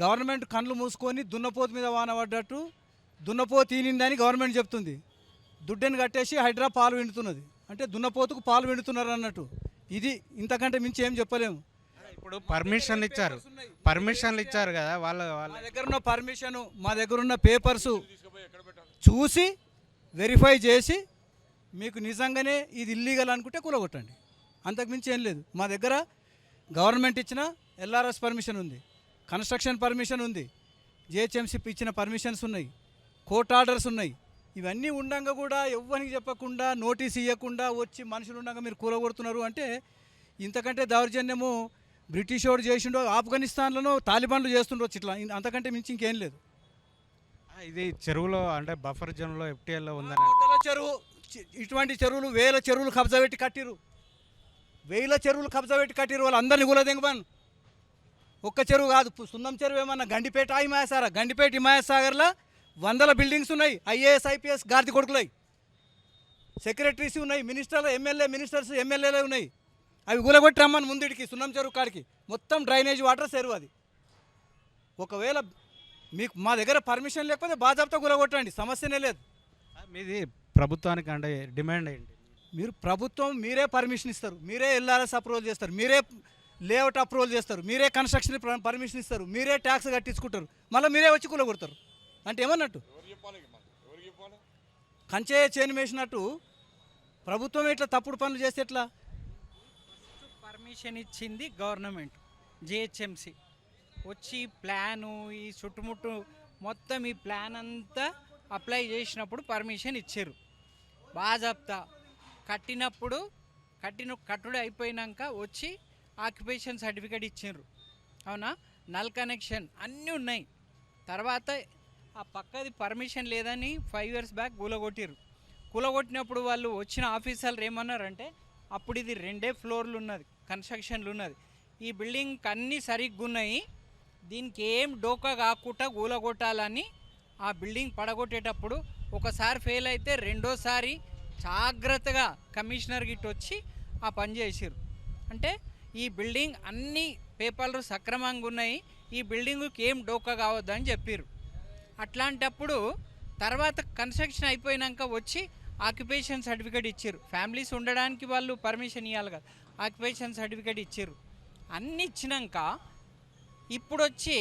Government కళ్ళు మూసుకొని దున్నపోతు మీద వాన పడ్డట్టు దున్నపోతు ఈనిందని గవర్నమెంట్ చెప్తుంది. దుడ్డని కట్టేసి హైడ్రా పాలు విండుతున్నది. అంటే దున్నపోతుకు పాలు విండుతున్నారు అన్నట్టు. ఇది ఇంతకంటే మించి ఏం చెప్పలేము. ఇప్పుడు పర్మిషన్లు ఇచ్చారు కదా మా దగ్గర ఉన్న పర్మిషను, మా దగ్గర ఉన్న పేపర్సు చూసి వెరిఫై చేసి మీకు నిజంగానే ఇది ఇల్లీగల్ అనుకుంటే కూలగొట్టండి. అంతకుమించి ఏం లేదు. మా దగ్గర గవర్నమెంట్ ఇచ్చిన ఎల్ఆర్ఎస్ పర్మిషన్ ఉంది, కన్స్ట్రక్షన్ పర్మిషన్ ఉంది, జిహెచ్ఎంసీ ఇచ్చిన పర్మిషన్స్ ఉన్నాయి, కోర్ట్ ఆర్డర్స్ ఉన్నాయి. ఇవన్నీ ఉండగా కూడా ఎవ్వరికి చెప్పకుండా నోటీస్ ఇవ్వకుండా వచ్చి మనుషులు ఉండగా మీరు కూలగొడుతున్నారు అంటే ఇంతకంటే దౌర్జన్యము బ్రిటిష్ వాడు చేసిండో ఆఫ్ఘనిస్తాన్లో తాలిబాన్లు చేస్తుండొచ్చు. ఇట్లా అంతకంటే మించి ఇంకేం లేదు. ఇది చెరువులో అంటే బఫర్ జోన్లో ఎఫ్టీఎల్లో ఉందని చెరువు, ఇటువంటి చెరువులు వేల చెరువులు కబ్జా పెట్టి కట్టిరు. వాళ్ళందరినీ కూలదెంగమని. ఒక్క చెరువు కాదు, సున్నం చెరువు ఏమన్నా గండిపేట హిమాయసాగర్, గండిపేట హిమాయసాగర్లో 100 బిల్డింగ్స్ ఉన్నాయి. ఐఏఎస్ ఐపీఎస్ గార్ది కొడుకులై, సెక్రటరీస్ ఉన్నాయి, మినిస్టర్స్ ఎమ్మెల్యేలు ఉన్నాయి. అవి కూలగొట్టి రమ్మని ముందుడికి సున్నం చెరువు కాడికి. మొత్తం డ్రైనేజ్ వాటర్ చెరువు అది. ఒకవేళ మీకు మా దగ్గర పర్మిషన్ లేకపోతే బాజాబ్తా కూలగొట్టండి, సమస్యనే లేదు. మీది ప్రభుత్వానికి అంటే డిమాండ్ ఏంటి? మీరు ప్రభుత్వం మీరే పర్మిషన్ ఇస్తారు, మీరే ఎల్ఆర్ఎస్ అప్రూవల్ చేస్తారు, మీరే లేఅవుట్ అప్రూవల్ చేస్తారు, మీరే కన్స్ట్రక్షన్ పర్మిషన్ ఇస్తారు, మీరే ట్యాక్స్ కట్టించుకుంటారు, మళ్ళీ మీరే వచ్చి కూలగొడతారు. అంటే ఏమన్నట్టు? కంచే చేను వేసినట్టు ప్రభుత్వం ఇట్లా తప్పుడు పనులు చేస్తే ఎట్లా? పర్మిషన్ ఇచ్చింది గవర్నమెంట్, జిహెచ్ఎంసి వచ్చి ప్లాను ఈ చుట్టుముట్టు మొత్తం ఈ ప్లాన్ అంతా అప్లై చేసినప్పుడు పర్మిషన్ ఇచ్చారు. బాజాబ్తా కట్టుడు అయిపోయినాక వచ్చి ఆక్యుపేషన్ సర్టిఫికేట్ ఇచ్చారు. అవునా, నల్ కనెక్షన్ అన్నీ ఉన్నాయి. తర్వాత ఆ పక్కది పర్మిషన్ లేదని 5 years బ్యాక్ కూలగొట్టినప్పుడు వాళ్ళు వచ్చిన ఆఫీసర్లు ఏమన్నారంటే అప్పుడు ఇది 2 ఫ్లోర్లు ఉన్నది, కన్స్ట్రక్షన్లు ఉన్నది, ఈ బిల్డింగ్ అన్నీ సరిగ్గా ఉన్నాయి, దీనికి ఏం డోకా కాకుండా కూలగొట్టాలని ఆ బిల్డింగ్ పడగొట్టేటప్పుడు ఒకసారి ఫెయిల్ అయితే రెండోసారి జాగ్రత్తగా కమిషనర్ గిట్ వచ్చి ఆ పని చేసారు. అంటే ఈ బిల్డింగ్ అన్ని పేపర్లు సక్రమంగా ఉన్నాయి, ఈ బిల్డింగుకి ఏం డోకా కావద్దని చెప్పారు. అట్లాంటప్పుడు తర్వాత కన్స్ట్రక్షన్ అయిపోయినాక వచ్చి ఆక్యుపేషన్ సర్టిఫికేట్ ఇచ్చారు. ఫ్యామిలీస్ ఉండడానికి వాళ్ళు పర్మిషన్ ఇవ్వాలి కదా, ఆక్యుపేషన్ సర్టిఫికేట్ ఇచ్చారు. అన్నీ ఇచ్చినాక ఇప్పుడు వచ్చి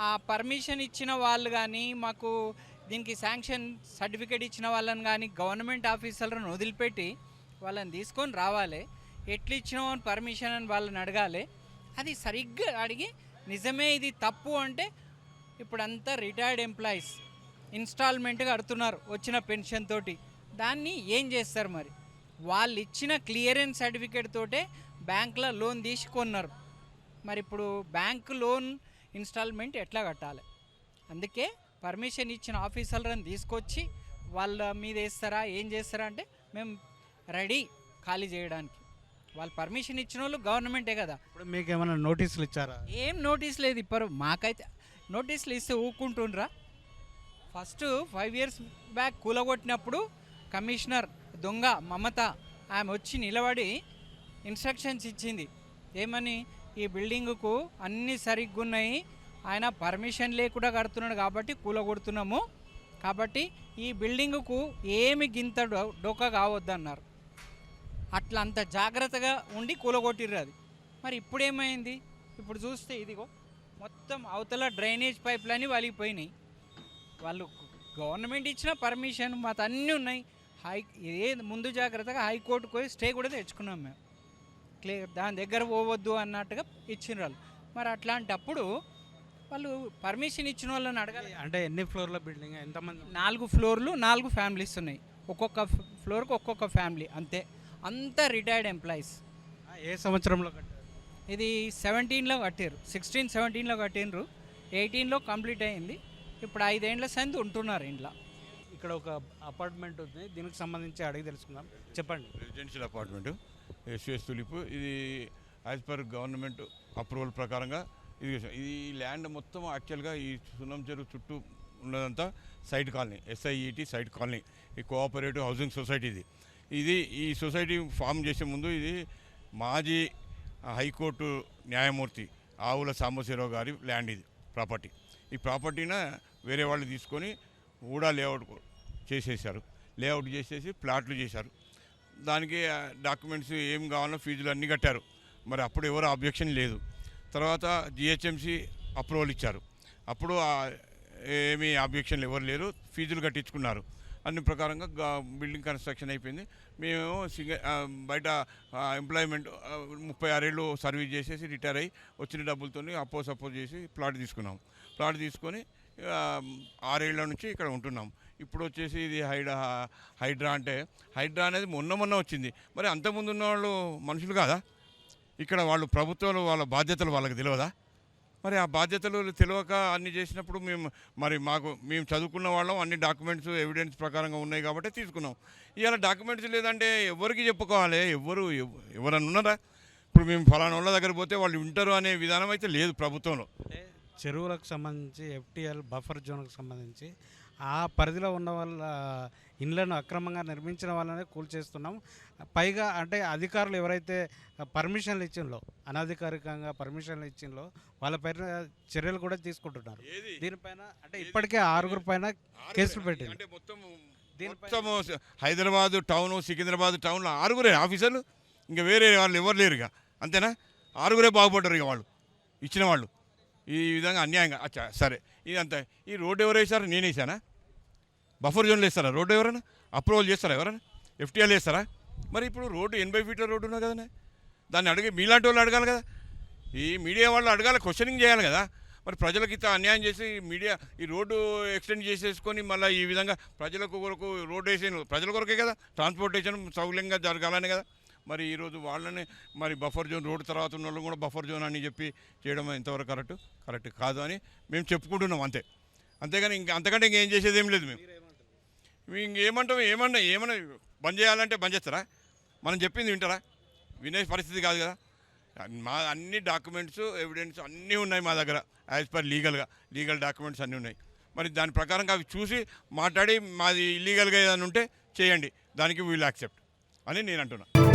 ఆ పర్మిషన్ ఇచ్చిన వాళ్ళు కానీ మాకు దీనికి శాంక్షన్ సర్టిఫికేట్ ఇచ్చిన వాళ్ళని కానీ గవర్నమెంట్ ఆఫీసర్లను వదిలిపెట్టి వాళ్ళని తీసుకొని రావాలి. ఎట్లు ఇచ్చినావు అని పర్మిషన్ అని వాళ్ళని అడగాలి. అది సరిగ్గా అడిగి నిజమే ఇది తప్పు అంటే ఇప్పుడంతా రిటైర్డ్ ఎంప్లాయీస్ ఇన్స్టాల్మెంట్ కడుతున్నారు వచ్చిన పెన్షన్ తోటి. దాన్ని ఏం చేస్తారు మరి? వాళ్ళు ఇచ్చిన క్లియరెన్స్ సర్టిఫికేట్ తోటే బ్యాంకులో లోన్ తీసుకున్నారు. మరి ఇప్పుడు బ్యాంకు లోన్ ఇన్స్టాల్మెంట్ ఎట్లా కట్టాలి? అందుకే పర్మిషన్ ఇచ్చిన ఆఫీసర్లను తీసుకొచ్చి వాళ్ళ మీద వేస్తారా ఏం చేస్తారా అంటే మేము రెడీ ఖాళీ చేయడానికి. వాళ్ళు పర్మిషన్ ఇచ్చిన వాళ్ళు గవర్నమెంటే కదా. ఇప్పుడు మీకు ఏమైనా నోటీసులు ఇచ్చారా? ఏం నోటీస్ లేదు ఇప్పుడు మాకైతే. నోటీసులు ఇస్తే ఊరుకుంటుండ్రా? ఫస్ట్ 5 years బ్యాక్ కూలగొట్టినప్పుడు కమిషనర్ దొంగ మమత ఆమె వచ్చి నిలబడి ఇన్స్ట్రక్షన్స్ ఇచ్చింది. ఏమని? ఈ బిల్డింగుకు అన్నీ సరిగ్గా ఉన్నాయి, ఆయన పర్మిషన్ లేకుండా కడుతున్నాడు కాబట్టి కూలగొడుతున్నాము, కాబట్టి ఈ బిల్డింగుకు ఏమి గింత డోకా కావద్దన్నారు. అట్లా అంత జాగ్రత్తగా ఉండి కూలగొట్టిర్రు అది. మరి ఇప్పుడు ఏమైంది? ఇప్పుడు చూస్తే ఇదిగో మొత్తం అవతల డ్రైనేజ్ పైప్లన్నీ వలిగిపోయినాయి. వాళ్ళు గవర్నమెంట్ ఇచ్చిన పర్మిషన్ మాకు అన్నీ ఉన్నాయి. ముందు జాగ్రత్తగా హైకోర్టుకు పోయి స్టే కూడా తెచ్చుకున్నాం మేము. క్లియర్ దాని దగ్గర పోవద్దు అన్నట్టుగా ఇచ్చిన వాళ్ళు. మరి అట్లాంటప్పుడు వాళ్ళు పర్మిషన్ ఇచ్చిన వాళ్ళని అడగాలి. అంటే ఎన్ని ఫ్లోర్ల బిల్డింగ్, ఎంతమంది? 4 ఫ్లోర్లు 4 ఫ్యామిలీస్ ఉన్నాయి. ఒక్కొక్క ఫ్లోర్కి ఒక్కొక్క ఫ్యామిలీ, అంతే. అంతా రిటైర్డ్ ఎంప్లాయీస్. ఏ సంవత్సరంలో కట్టారు? ఇది 17లో కట్టారు, 16-17లో కట్టినరు, 18లో కంప్లీట్ అయింది. ఇప్పుడు 5 ఏళ్ల సంది ఉంటున్నారు ఇంట్లో. ఇక్కడ ఒక అపార్ట్మెంట్ ఉంది, దీనికి సంబంధించి అడిగి తెలుసుకుందాం. చెప్పండి. Residential apartment SVS Tulip. ఇది యాజ్ పర్ గవర్నమెంట్ అప్రూవల్ ప్రకారంగా ఈ ల్యాండ్ మొత్తం యాక్చువల్గా ఈ సున్నం చెరువు చుట్టూ ఉన్నదంతా site colony, SIET site colony, ఈ కోఆపరేటివ్ హౌసింగ్ సొసైటీ. ఇది ఈ సొసైటీ ఫామ్ చేసే ముందు ఇది మాజీ హైకోర్టు న్యాయమూర్తి ఆవుల సాంబశివరావు గారి ల్యాండ్ ఇది. ప్రాపర్టీ. ఈ ప్రాపర్టీన వేరే వాళ్ళు తీసుకొని ఊడా లేఅవుట్ చేసేసారు. లేఅవుట్ చేసేసి ప్లాట్లు చేశారు. దానికి డాక్యుమెంట్స్ ఏం కావాలో ఫీజులు అన్నీ కట్టారు. మరి అప్పుడు ఎవరు అబ్జెక్షన్ లేదు. తర్వాత జిహెచ్ఎంసి అప్రూవల్ ఇచ్చారు. అప్పుడు ఏమీ అబ్జెక్షన్లు ఎవరు లేరు, ఫీజులు కట్టించుకున్నారు. అన్ని ప్రకారంగా బిల్డింగ్ కన్స్ట్రక్షన్ అయిపోయింది. మేము బయట ఎంప్లాయ్మెంట్ 36 ఏళ్ళు సర్వీస్ చేసేసి రిటైర్ అయ్యి వచ్చిన డబ్బులతో సపోజ్ చేసి ప్లాట్ తీసుకున్నాం. ప్లాట్ తీసుకొని 6 ఏళ్ళ నుంచి ఇక్కడ ఉంటున్నాం. ఇప్పుడు వచ్చేసి ఇది హైడ్రా అంటే హైడ్రా అనేది మొన్న వచ్చింది. మరి అంతకుముందు ఉన్న వాళ్ళు మనుషులు కాదా? ఇక్కడ వాళ్ళు ప్రభుత్వాలు వాళ్ళ బాధ్యతలు వాళ్ళకి తెలియదా? మరి ఆ బాధ్యతలు తెలియక అన్ని చేసినప్పుడు మేము చదువుకున్న వాళ్ళం, అన్ని డాక్యుమెంట్స్ ఎవిడెన్స్ ప్రకారంగా ఉన్నాయి కాబట్టి తీసుకున్నాం. ఇవాళ డాక్యుమెంట్స్ లేదంటే ఎవరికి చెప్పుకోవాలి? ఎవరన్నా ఉన్నారా? ఇప్పుడు మేము ఫలానా వాళ్ళ దగ్గర పోతే వాళ్ళు వింటారు అనే విధానం అయితే లేదు ప్రభుత్వంలో. అంటే చెరువులకు సంబంధించి FTL బఫర్ జోన్కి సంబంధించి ఆ పరిధిలో ఉన్న వాళ్ళ ఇండ్లను అక్రమంగా నిర్మించిన వాళ్ళనే కూల్చేస్తున్నాం. పైగా అంటే అధికారులు ఎవరైతే పర్మిషన్లు ఇచ్చిందో, అనధికారికంగా పర్మిషన్లు ఇచ్చిందో వాళ్ళపైన చర్యలు కూడా తీసుకుంటున్నారు. దీనిపైన అంటే ఇప్పటికే 6 పైన కేసులు పెట్టింది. అంటే మొత్తం హైదరాబాద్ టౌన్, సికింద్రాబాద్ టౌన్లో 6 ఆఫీసర్లు, ఇంకా వేరే వాళ్ళు ఎవరు లేరు. ఇక అంతేనా? 6 బాగుపడ్డారు. ఇక వాళ్ళు ఇచ్చిన వాళ్ళు ఈ విధంగా అన్యాయంగా. అచ్చా సరే, ఇదంతా ఈ రోడ్డు ఎవరు వేసారు? నేను వేసానా? బఫర్ జోన్లు వేస్తారా? రోడ్డు ఎవరైనా అప్రూవల్ చేస్తారా? ఎవరైనా FTL వేస్తారా? మరి ఇప్పుడు రోడ్డు 80 ఫీట్ల రోడ్డు ఉన్నది కదనే, దాన్ని అడిగి మీలాంటి వాళ్ళు అడగాలి కదా, ఈ మీడియా వాళ్ళు అడగాలి, క్వశ్చనింగ్ చేయాలి కదా. మరి ప్రజలకు ఇంత అన్యాయం చేసి మీడియా ఈ రోడ్డు ఎక్స్టెండ్ చేసేసుకొని మళ్ళీ ఈ విధంగా కొరకు రోడ్డు వేసిన ప్రజల కొరకే కదా, ట్రాన్స్పోర్టేషన్ సౌకర్యంగా జరగాలని కదా. మరి ఈరోజు వాళ్ళని మరి బఫర్ జోన్ రోడ్డు తర్వాత ఉన్న వాళ్ళు కూడా బఫర్ జోన్ అని చెప్పి చేయడం ఎంతవరకు కరెక్ట్ కాదు అని మేము చెప్పుకుంటున్నాం అంతే. అంతేగాని అంతకంటే ఇంకేం చేసేది ఏం లేదు. మేము ఏమన్నా బంద్ చేయాలంటే బంద్ చేస్తారా? మనం చెప్పింది వింటారా? వినే పరిస్థితి కాదు కదా. మా అన్ని డాక్యుమెంట్స్ ఎవిడెన్స్ అన్నీ ఉన్నాయి మా దగ్గర. యాజ్ పర్ లీగల్ డాక్యుమెంట్స్ అన్నీ ఉన్నాయి. మరి దాని ప్రకారంగా అవి చూసి మాట్లాడి మాది ఇల్లీగల్గా ఏదైనా ఉంటే చేయండి, దానికి వీల్ యాక్సెప్ట్ అని నేను అంటున్నాను.